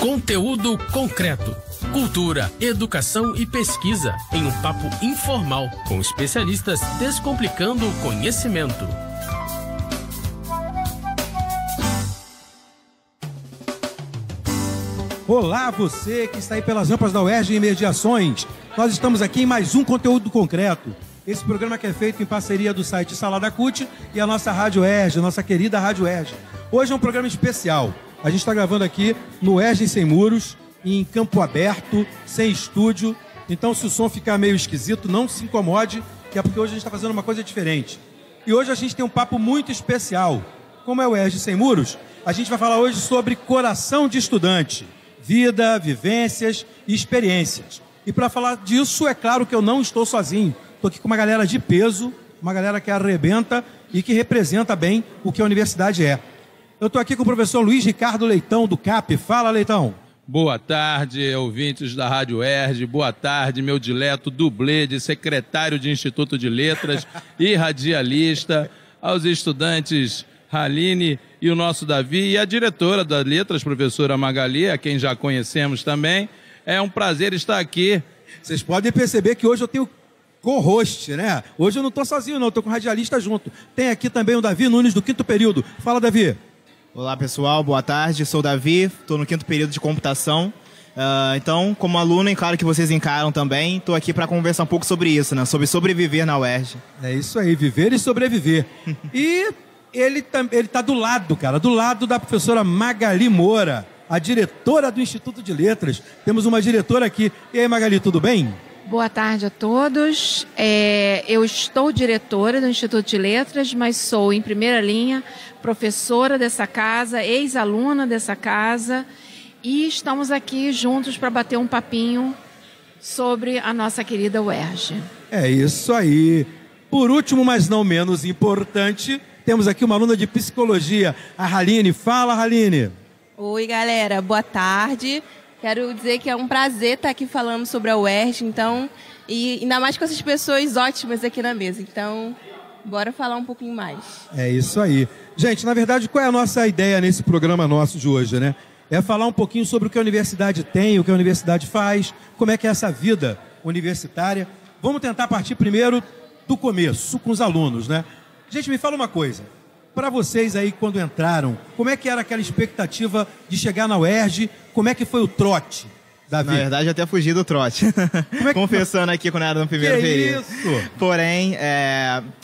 Conteúdo concreto. Cultura, educação e pesquisa em um papo informal com especialistas descomplicando o conhecimento. Olá, você que está aí pelas rampas da UERJ e imediações. Nós estamos aqui em mais um Conteúdo Concreto. Esse programa que é feito em parceria do site Salada CUT e a nossa Rádio UERJ, nossa querida Rádio UERJ. Hoje é um programa especial. A gente está gravando aqui no UERJ Sem Muros, em campo aberto, sem estúdio. Então, se o som ficar meio esquisito, não se incomode, que é porque hoje a gente está fazendo uma coisa diferente. E hoje a gente tem um papo muito especial. Como é o UERJ Sem Muros, a gente vai falar hoje sobre coração de estudante. Vida, vivências e experiências. E para falar disso, é claro que eu não estou sozinho. Estou aqui com uma galera de peso, uma galera que arrebenta e que representa bem o que a universidade é. Eu estou aqui com o professor Luiz Ricardo Leitão, do CAP. Fala, Leitão. Boa tarde, ouvintes da Rádio UERJ. Boa tarde, meu dileto dublê de secretário de Instituto de Letras e radialista, aos estudantes Haline e o nosso Davi e a diretora das letras, professora Magali, a quem já conhecemos também. É um prazer estar aqui. Vocês podem perceber que hoje eu tenho co-host, né? Hoje eu não estou sozinho, não. Estou com o radialista junto. Tem aqui também o Davi Nunes, do 5º período. Fala, Davi. Olá, pessoal. Boa tarde. Sou o Davi. Estou no 5º período de computação. Então, como aluno, e claro que vocês encaram também, estou aqui para conversar um pouco sobre isso, né? Sobre sobreviver na UERJ. É isso aí, viver e sobreviver. E ele tá do lado, cara, do lado da professora Magali Moura, a diretora do Instituto de Letras. Temos uma diretora aqui. E aí, Magali, tudo bem? Boa tarde a todos. Eu estou diretora do Instituto de Letras, mas sou, em primeira linha, professora dessa casa, ex-aluna dessa casa, e estamos aqui juntos para bater um papinho sobre a nossa querida UERJ. É isso aí. Por último, mas não menos importante, temos aqui uma aluna de psicologia, a Haline. Fala, Haline. Oi, galera. Boa tarde. Quero dizer que é um prazer estar aqui falando sobre a UERJ, então, e ainda mais com essas pessoas ótimas aqui na mesa. Então, bora falar um pouquinho mais. É isso aí. Gente, na verdade, qual é a nossa ideia nesse programa nosso de hoje, né? É falar um pouquinho sobre o que a universidade tem, o que a universidade faz, como é que é essa vida universitária. Vamos tentar partir primeiro do começo, com os alunos, né? Gente, me fala uma coisa. Para vocês aí, quando entraram, como é que era aquela expectativa de chegar na UERJ? Como é que foi o trote, Davi? Na verdade, até fugi do trote. Confessando aqui quando era no primeiro período. Isso? Porém,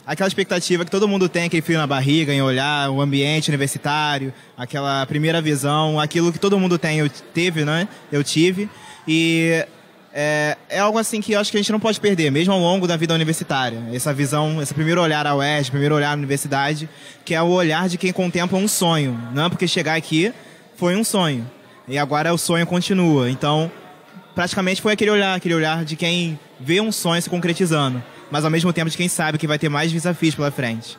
aquela expectativa que todo mundo tem, aquele frio na barriga, em olhar o ambiente universitário, aquela primeira visão, aquilo que todo mundo tem, teve, né? Eu tive. E é algo assim que eu acho que a gente não pode perder, mesmo ao longo da vida universitária. Essa visão, esse primeiro olhar à UERJ, primeiro olhar à universidade, que é o olhar de quem contempla um sonho. Não porque chegar aqui foi um sonho. E agora o sonho continua. Então, praticamente foi aquele olhar de quem vê um sonho se concretizando, mas ao mesmo tempo de quem sabe que vai ter mais desafios pela frente.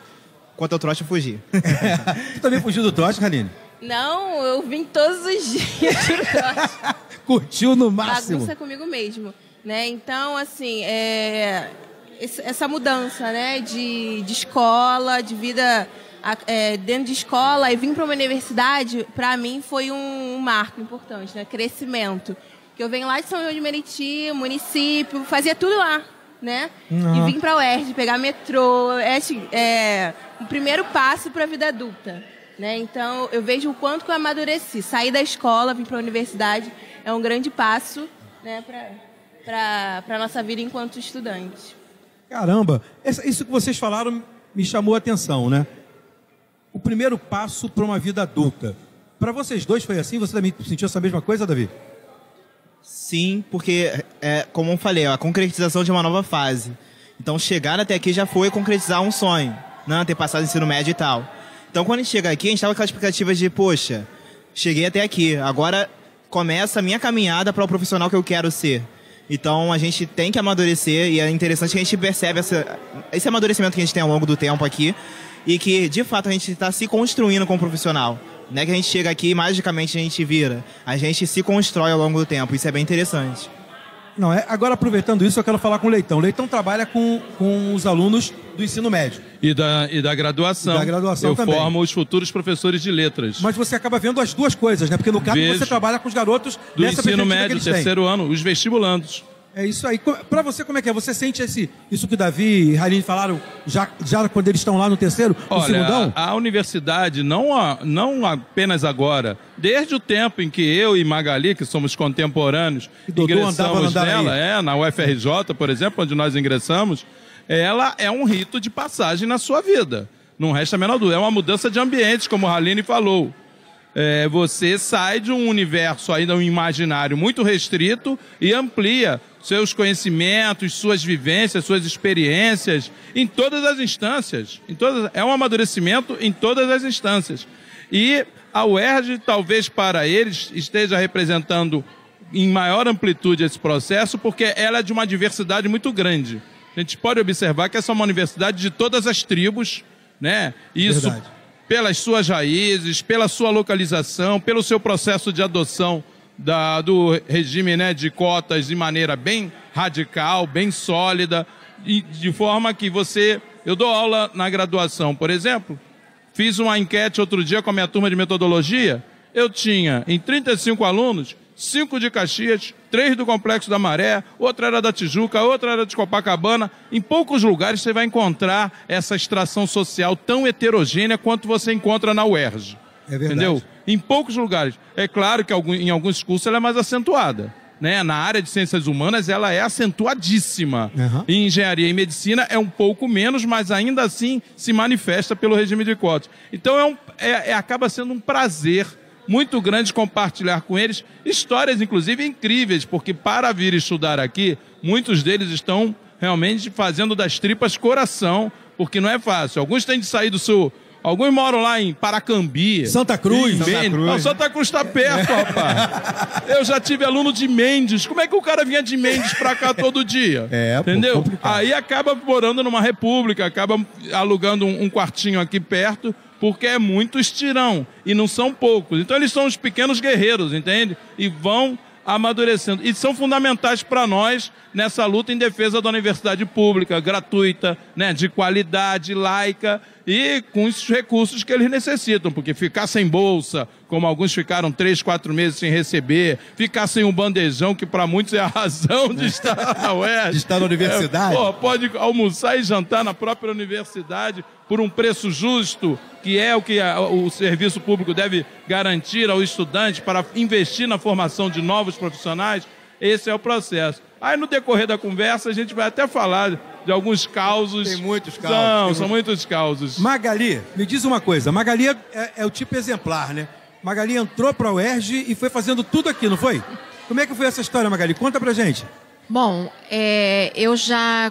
Quanto ao trote, eu fugi. Tu também fugiu do trote, Haline? Não, eu vim todos os dias pro trote. Curtiu no máximo. Bagunça comigo mesmo, né? Então, assim, essa mudança, né, de escola, de vida dentro de escola e vir para uma universidade, para mim foi um marco importante, né? Crescimento. Que eu venho lá de São João de Meriti, município, fazia tudo lá, né? E vim para a UERJ, pegar metrô, o primeiro passo para a vida adulta, né? Então, eu vejo o quanto que eu amadureci. Sair da escola, vir para a universidade, é um grande passo, né, para a nossa vida enquanto estudante. Caramba, isso que vocês falaram me chamou a atenção, né? O primeiro passo para uma vida adulta. Para vocês dois foi assim? Você também sentiu essa mesma coisa, Davi? Sim, porque, como eu falei, a concretização de uma nova fase. Então, chegar até aqui já foi concretizar um sonho, né? Ter passado ensino médio e tal. Então, quando a gente chega aqui, a gente estava com aquela expectativa de, poxa, cheguei até aqui, agora começa a minha caminhada para o profissional que eu quero ser. Então, a gente tem que amadurecer e é interessante que a gente percebe esse amadurecimento que a gente tem ao longo do tempo aqui e que, de fato, a gente está se construindo como profissional. Não é que a gente chega aqui e magicamente a gente vira. A gente se constrói ao longo do tempo. Isso é bem interessante. Agora, aproveitando isso, eu quero falar com o Leitão. O Leitão trabalha com os alunos do ensino médio. E da graduação. E da graduação eu também. formo os futuros professores de letras. Mas você acaba vendo as duas coisas, né? Porque no caso Vejo. você trabalha com os garotos Do dessa ensino perspectiva que médio, eles têm. terceiro ano, os vestibulandos. É isso aí. Pra você, como é que é? Você sente isso que o Davi e Haline falaram já quando eles estão lá no terceiro, no segundão? A universidade, não apenas agora, desde o tempo em que eu e Magali, que somos contemporâneos, ingressamos nela, na UFRJ, por exemplo, onde nós ingressamos, ela é um rito de passagem na sua vida. Não resta a menor dúvida. É uma mudança de ambiente, como a Haline falou. Você sai de um universo ainda um imaginário muito restrito e amplia seus conhecimentos, suas vivências, suas experiências em todas as instâncias. É um amadurecimento em todas as instâncias. E a UERJ, talvez para eles, esteja representando em maior amplitude esse processo, porque ela é de uma diversidade muito grande. A gente pode observar que essa é uma universidade de todas as tribos, né? Isso Verdade. Pelas suas raízes, pela sua localização, pelo seu processo de adoção do regime, né, de cotas de maneira bem radical, bem sólida, e de forma que eu dou aula na graduação, por exemplo, fiz uma enquete outro dia com a minha turma de metodologia, eu tinha em 35 alunos, 5 de Caxias, 3 do Complexo da Maré, outra era da Tijuca, outra era de Copacabana. Em poucos lugares você vai encontrar essa extração social tão heterogênea quanto você encontra na UERJ. É verdade. Entendeu? Em poucos lugares. É claro que em alguns cursos ela é mais acentuada. Né? Na área de ciências humanas ela é acentuadíssima. Uhum. Em engenharia e medicina é um pouco menos, mas ainda assim se manifesta pelo regime de cotas. Então acaba sendo um prazer muito grande compartilhar com eles histórias, inclusive, incríveis, porque para vir estudar aqui, muitos deles estão realmente fazendo das tripas coração, porque não é fácil. Alguns têm de sair do sul, alguns moram lá em Paracambi. Santa Cruz. Santa Cruz está perto, rapaz. Eu já tive aluno de Mendes. Como é que o cara vinha de Mendes para cá todo dia? Entendeu? Complicado. Aí acaba morando numa república, acaba alugando um quartinho aqui perto, porque é muito estirão, e não são poucos. Então eles são os pequenos guerreiros, entende? E vão amadurecendo. E são fundamentais para nós nessa luta em defesa da universidade pública, gratuita, né, de qualidade, laica, e com os recursos que eles necessitam, porque ficar sem bolsa, como alguns ficaram 3, 4 meses sem receber, ficar sem um bandejão, que para muitos é a razão de estar na UERJ. De estar na universidade. Pode almoçar e jantar na própria universidade por um preço justo, que é o que o serviço público deve garantir ao estudante para investir na formação de novos profissionais. Esse é o processo. Aí no decorrer da conversa a gente vai até falar de alguns causos. Tem muitos causos. São muitos causos. Magali, me diz uma coisa. Magali é o tipo exemplar, né? Magali entrou para a UERJ e foi fazendo tudo aqui, não foi? Como é que foi essa história, Magali? Conta pra gente. Bom,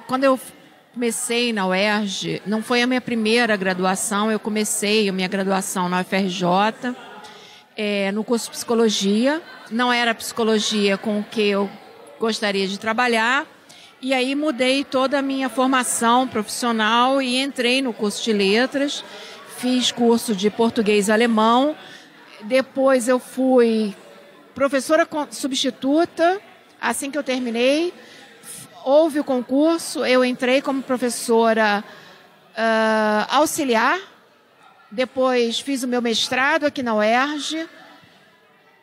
quando eu comecei na UERJ, não foi a minha primeira graduação, eu comecei a minha graduação na UFRJ, no curso de Psicologia. Não era psicologia com o que eu gostaria de trabalhar, e aí mudei toda a minha formação profissional e entrei no curso de Letras, fiz curso de Português e Alemão, depois eu fui professora substituta, assim que eu terminei, houve o concurso, eu entrei como professora auxiliar, depois fiz o meu mestrado aqui na UERJ,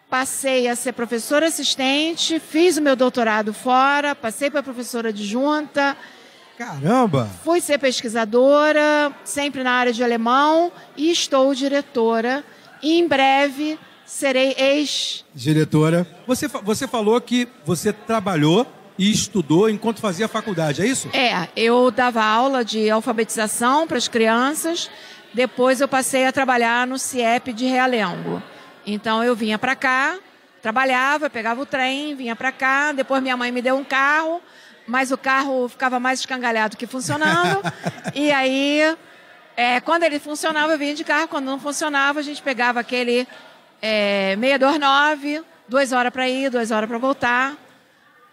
passei a ser professora assistente, fiz o meu doutorado fora, passei para professora adjunta. Caramba! Fui ser pesquisadora, sempre na área de alemão, e estou diretora. E em breve serei ex-diretora. Você falou que você trabalhou e estudou enquanto fazia faculdade, é isso? Eu dava aula de alfabetização para as crianças, depois eu passei a trabalhar no CIEP de Realengo. Então eu vinha para cá, trabalhava, pegava o trem, vinha para cá, depois minha mãe me deu um carro, mas o carro ficava mais escangalhado que funcionando, e aí, quando ele funcionava eu vinha de carro, quando não funcionava a gente pegava aquele 629, 2 horas para ir, 2 horas para voltar.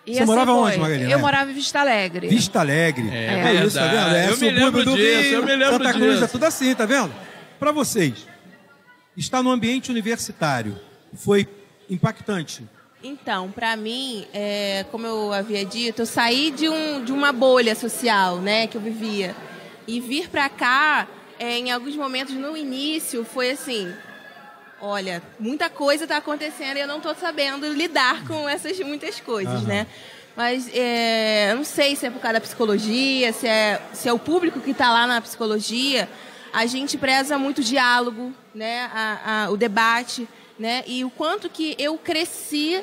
E você morava onde, Magali? Eu morava em Vista Alegre. Vista Alegre. É isso, tá vendo? eu me lembro disso, eu me lembro Santa Cruz, disso. é tudo assim, tá vendo? Para vocês, estar no ambiente universitário foi impactante? Então, para mim, como eu havia dito, eu saí de uma bolha social, né, que eu vivia. E vir para cá, em alguns momentos no início, foi assim... Olha, muita coisa está acontecendo e eu não estou sabendo lidar com essas muitas coisas, né? Mas eu não sei se é por causa da psicologia, se é o público que está lá na psicologia. A gente preza muito o diálogo, né? O debate, né? E o quanto que eu cresci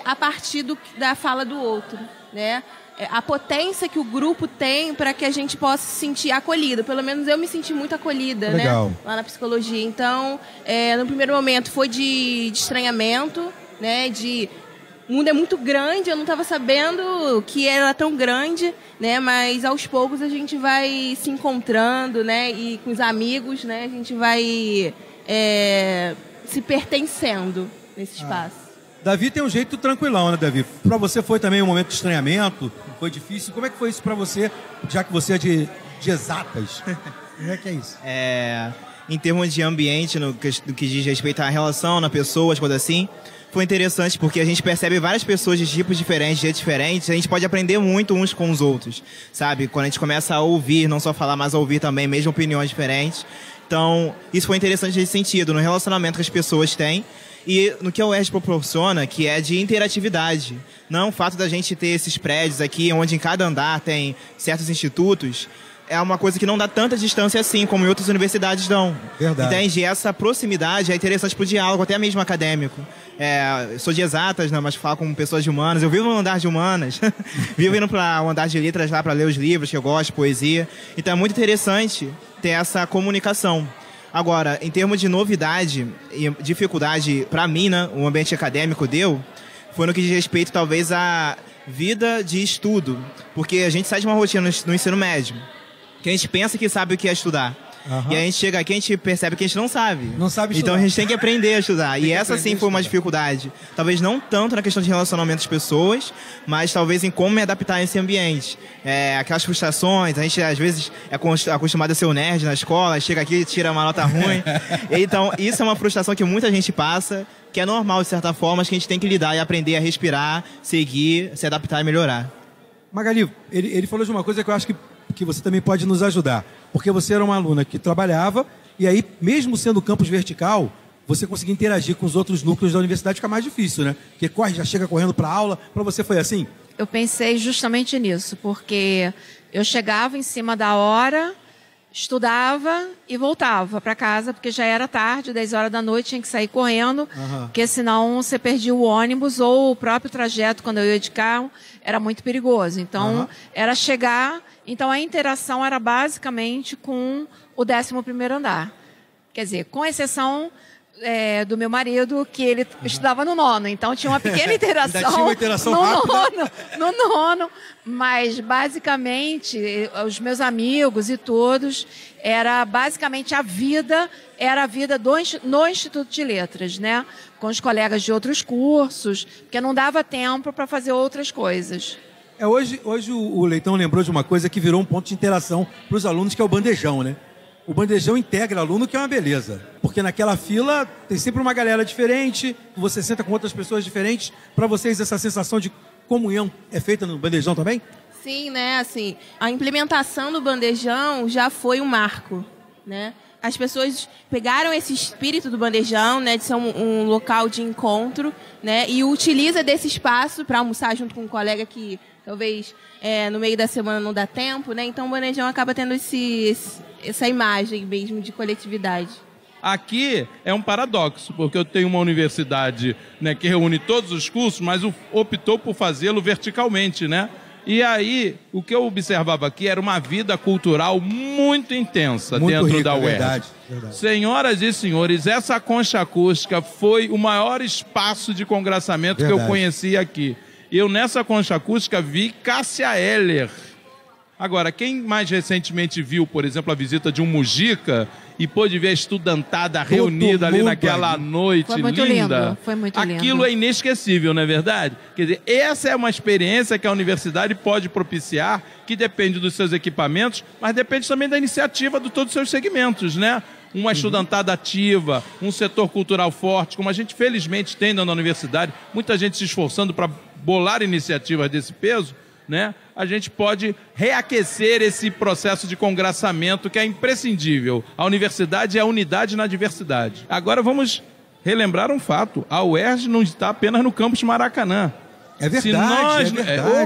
a partir da fala do outro, né? A potência que o grupo tem para que a gente possa se sentir acolhido. Pelo menos eu me senti muito acolhida, Legal. né? Lá na psicologia. Então, no primeiro momento foi de estranhamento, né? O mundo é muito grande, eu não estava sabendo que era tão grande, né? Mas aos poucos a gente vai se encontrando, né? E com os amigos, né? A gente vai se pertencendo nesse espaço. Davi tem um jeito tranquilão, né, Davi? Pra você foi também um momento de estranhamento? Foi difícil? Como é que foi isso pra você, já que você é de exatas? Como é que é isso? Em termos de ambiente, no que diz respeito à relação, na pessoa, as coisas assim, foi interessante porque a gente percebe várias pessoas de tipos diferentes, de jeitos diferentes, a gente pode aprender muito uns com os outros, sabe? Quando a gente começa a ouvir, não só falar, mas a ouvir também, mesmo opiniões diferentes. Então, isso foi interessante nesse sentido, no relacionamento que as pessoas têm e no que a UERJ proporciona, que é de interatividade. Não o fato da gente ter esses prédios aqui, onde em cada andar tem certos institutos, é uma coisa que não dá tanta distância assim, como em outras universidades dão. Verdade. Entende? Essa proximidade é interessante para o diálogo, até mesmo acadêmico. Eu sou de exatas, né, mas falo com pessoas de humanas. Eu vivo no andar de humanas, vivo indo para o andar de letras lá para ler os livros que eu gosto, poesia. Então é muito interessante ter essa comunicação. Agora, em termos de novidade e dificuldade, para mim, né, o ambiente acadêmico foi no que diz respeito, talvez, à vida de estudo. Porque a gente sai de uma rotina no ensino médio, que a gente pensa que sabe o que é estudar. E a gente chega aqui e a gente percebe que a gente não sabe. Não sabe estudar. Então a gente tem que aprender a estudar. E essa sim foi uma dificuldade. Talvez não tanto na questão de relacionamento das pessoas, mas talvez em como me adaptar a esse ambiente. Aquelas frustrações, a gente às vezes é acostumado a ser o nerd na escola, chega aqui e tira uma nota ruim. Então isso é uma frustração que muita gente passa, que é normal de certa forma, mas que a gente tem que lidar e aprender a respirar, seguir, se adaptar e melhorar. Magali, ele falou de uma coisa que eu acho que você também pode nos ajudar. Porque você era uma aluna que trabalhava e aí, mesmo sendo campus vertical, você conseguia interagir com os outros núcleos da universidade, fica mais difícil, né? Porque já chega correndo para a aula. Para você foi assim? Eu pensei justamente nisso, porque eu chegava em cima da hora, estudava e voltava para casa, porque já era tarde, 10 horas da noite, tinha que sair correndo, porque senão você perdia o ônibus ou o próprio trajeto, quando eu ia de carro, era muito perigoso. Então, era chegar... Então, a interação era basicamente com o 11º andar. Quer dizer, com exceção do meu marido, que ele estudava no 9º. Então, tinha uma pequena interação, Ainda tinha uma interação no 9º. Mas, basicamente, os meus amigos e todos, era basicamente a vida no Instituto de Letras, né? Com os colegas de outros cursos, porque não dava tempo para fazer outras coisas. Hoje o Leitão lembrou de uma coisa que virou um ponto de interação para os alunos, que é o bandejão, né? O bandejão integra aluno, que é uma beleza. Porque naquela fila tem sempre uma galera diferente, você senta com outras pessoas diferentes. Para vocês, essa sensação de comunhão é feita no bandejão também? Sim, né? Assim, a implementação do bandejão já foi um marco, né? As pessoas pegaram esse espírito do bandejão, né, de ser um local de encontro, né, e utiliza desse espaço para almoçar junto com um colega que talvez no meio da semana não dá tempo, né? Então o bandejão acaba tendo essa imagem mesmo de coletividade. Aqui é um paradoxo, porque eu tenho uma universidade, né, que reúne todos os cursos, mas optou por fazê-lo verticalmente, né? E aí, o que eu observava aqui era uma vida cultural muito intensa dentro rica, da UERJ. Verdade. Senhoras e senhores, essa concha acústica foi o maior espaço de congraçamento que eu conheci aqui. Eu, nessa concha acústica, vi Cássia Eller. Agora, quem mais recentemente viu, por exemplo, a visita de um Mujica e pôde ver a estudantada reunida ali naquela noite linda. Foi muito lindo. Aquilo é inesquecível, não é verdade? Quer dizer, essa é uma experiência que a universidade pode propiciar, que depende dos seus equipamentos, mas depende também da iniciativa de todos os seus segmentos, né? Uma estudantada ativa, um setor cultural forte, como a gente felizmente tem na universidade, muita gente se esforçando para bolar iniciativas desse peso. né, a gente pode reaquecer esse processo de congraçamento que é imprescindível. A universidade é a unidade na diversidade. Agora vamos relembrar um fato. A UERJ não está apenas no campus Maracanã. É verdade,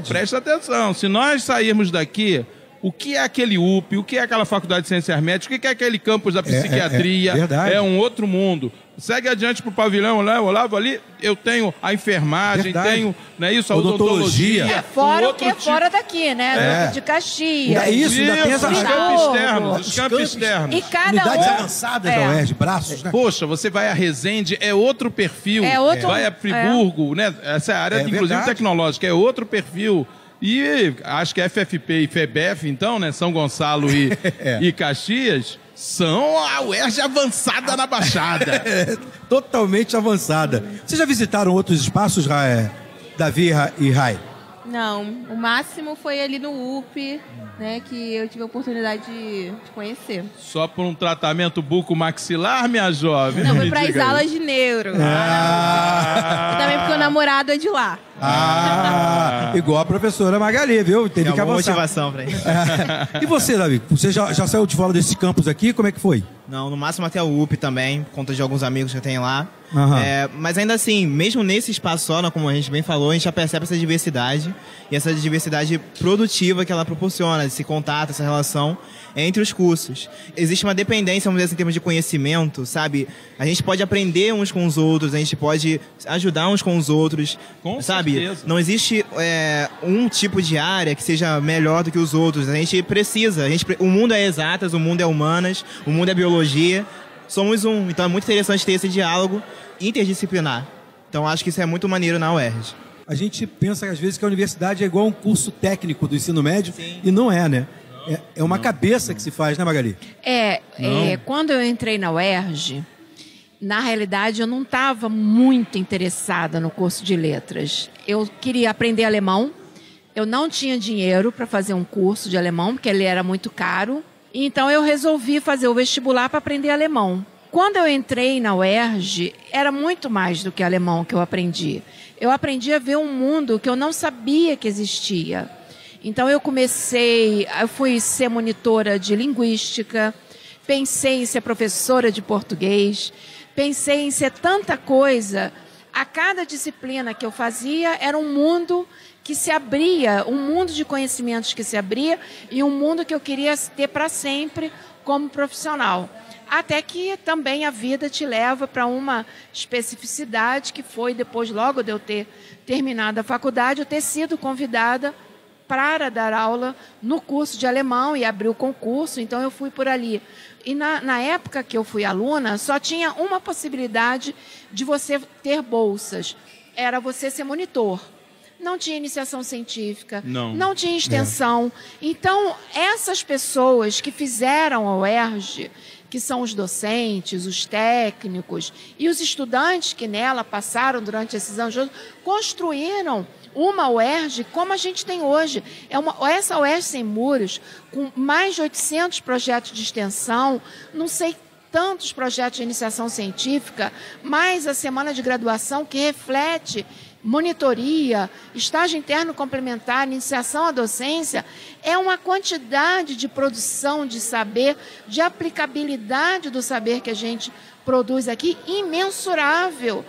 Presta atenção. Se nós sairmos daqui, o que é aquele UP, o que é aquela faculdade de ciências médicas, o que é aquele campus da psiquiatria, é um outro mundo. Segue adiante para o pavilhão, né, Olavo, ali eu tenho a enfermagem, tenho, né, isso, a odontologia. Fora o que é fora daqui, né? De Caxias. Ainda tem os campos externos. E cada unidades avançadas da UERJ, braços, né? Poxa, você vai a Resende, é outro perfil. Vai a Friburgo, né? Essa é a área, inclusive, tecnológica, é outro perfil. E acho que FFP e FEBEF, então, né? São Gonçalo e Caxias, são a UERJ avançada na Baixada. Totalmente avançada. Vocês já visitaram outros espaços, Davi e Rai? Não, o máximo foi ali no UP, né, que eu tive a oportunidade de conhecer. Só por um tratamento buco-maxilar, minha jovem? Não, foi para as aulas de neuro. E também porque o namorado é de lá. Igual a professora Magali, viu? Teve que avançar. Motivação pra isso. E você, Davi? Você já saiu de fora desse campus aqui? Como é que foi? Não, no máximo até o UP também, por conta de alguns amigos que eu tenho lá. Mas ainda assim, mesmo nesse espaço só, como a gente bem falou, a gente já percebe essa diversidade e essa diversidade produtiva que ela proporciona, esse contato, essa relação entre os cursos. Existe uma dependência, vamos dizer assim, em termos de conhecimento, sabe? A gente pode aprender uns com os outros, a gente pode ajudar uns com os outros, sabe? Certeza. Não existe um tipo de área que seja melhor do que os outros. A gente precisa. O mundo é exatas, o mundo é humanas, o mundo é biologia. Somos um. Então é muito interessante ter esse diálogo interdisciplinar. Então acho que isso é muito maneiro na UERJ. A gente pensa às vezes que a universidade é igual um curso técnico do ensino médio. Sim. E não é, né? É uma cabeça que se faz, né, Magali? Quando eu entrei na UERJ, na realidade eu não estava muito interessada no curso de letras. Eu queria aprender alemão. Eu não tinha dinheiro para fazer um curso de alemão, porque ele era muito caro. Então eu resolvi fazer o vestibular para aprender alemão. Quando eu entrei na UERJ, era muito mais do que alemão que eu aprendi. Eu aprendi a ver um mundo que eu não sabia que existia. Então eu fui ser monitora de linguística, pensei em ser professora de português, pensei em ser tanta coisa. A cada disciplina que eu fazia era um mundo que se abria, um mundo de conhecimentos que se abria e um mundo que eu queria ter para sempre como profissional. Até que também a vida te leva para uma especificidade que foi depois, logo de eu ter terminado a faculdade, eu ter sido convidada para dar aula no curso de alemão e abrir o concurso, então eu fui por ali. E na época que eu fui aluna, só tinha uma possibilidade de você ter bolsas, era você ser monitor. Não tinha iniciação científica, não tinha extensão. Então, essas pessoas que fizeram a UERJ, que são os docentes, os técnicos e os estudantes que nela passaram durante esses anos, construíram uma UERJ como a gente tem hoje. Essa UERJ Sem Muros, com mais de 800 projetos de extensão, não sei tantos projetos de iniciação científica, mais a semana de graduação que reflete monitoria, estágio interno complementar, iniciação à docência, é uma quantidade de produção de saber, de aplicabilidade do saber que a gente produz aqui, imensurável.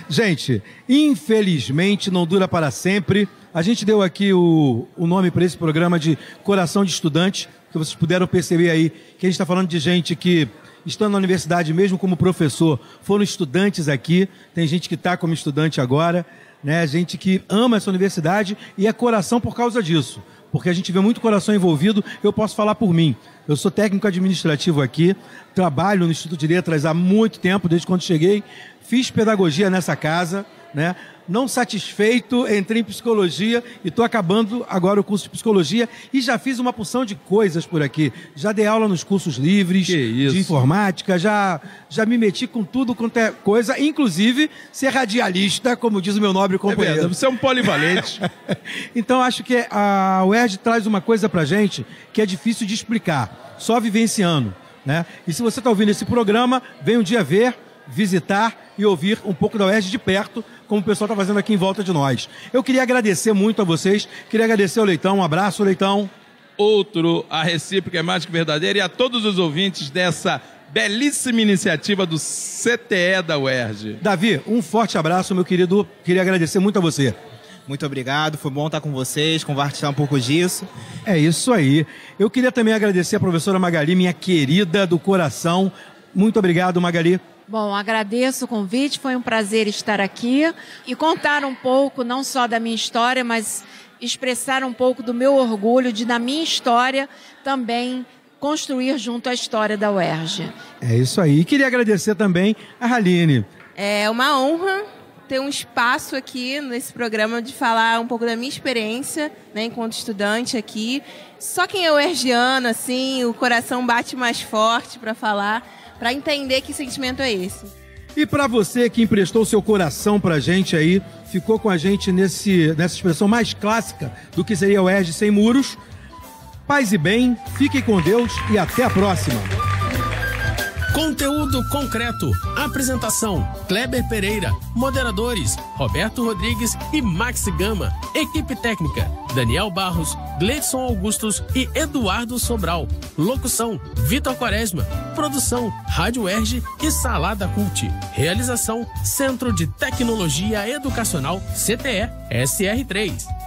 Gente, infelizmente não dura para sempre. A gente deu aqui o nome para esse programa de Coração de Estudante, que vocês puderam perceber aí que a gente está falando de gente que, estando na universidade mesmo como professor, foram estudantes aqui. Tem gente que está como estudante agora, né? Gente que ama essa universidade e é coração por causa disso. Porque a gente vê muito coração envolvido. Eu posso falar por mim. Eu sou técnico administrativo aqui, trabalho no Instituto de Letras há muito tempo, desde quando cheguei. Fiz pedagogia nessa casa, né? Não satisfeito, entrei em psicologia e estou acabando agora o curso de psicologia e já fiz uma porção de coisas por aqui. Já dei aula nos cursos livres de informática, já me meti com tudo quanto é coisa, inclusive ser radialista, como diz o meu nobre companheiro. Você é um polivalente. Então acho que a UERJ traz uma coisa pra gente que é difícil de explicar, só vivenciando, né? E se você está ouvindo esse programa, vem um dia ver, visitar e ouvir um pouco da UERJ de perto, como o pessoal está fazendo aqui em volta de nós. Eu queria agradecer muito a vocês, queria agradecer ao Leitão, um abraço, Leitão. Outro, a recíproca é mais que verdadeira, e a todos os ouvintes dessa belíssima iniciativa do CTE da UERJ. Davi, um forte abraço, meu querido, queria agradecer muito a você. Muito obrigado, foi bom estar com vocês, compartilhar um pouco disso. É isso aí. Eu queria também agradecer a professora Magali, minha querida do coração. Muito obrigado, Magali. Bom, agradeço o convite, foi um prazer estar aqui e contar um pouco, não só da minha história, mas expressar um pouco do meu orgulho de, na minha história, também construir junto à história da UERJ. É isso aí. E queria agradecer também a Haline. É uma honra ter um espaço aqui nesse programa de falar um pouco da minha experiência, né, enquanto estudante aqui. Só quem é uergiano, assim, o coração bate mais forte para falar, para entender que sentimento é esse. E para você que emprestou seu coração pra gente aí, ficou com a gente nessa expressão mais clássica do que seria a UERJ sem muros, paz e bem, fiquem com Deus e até a próxima. Conteúdo concreto. Apresentação: Kleber Pereira. Moderadores: Roberto Rodrigues e Max Gama. Equipe técnica: Daniel Barros, Gleidson Augustos e Eduardo Sobral. Locução: Vitor Quaresma. Produção: Rádio UERJ e Salada Cult. Realização: Centro de Tecnologia Educacional CTE SR3.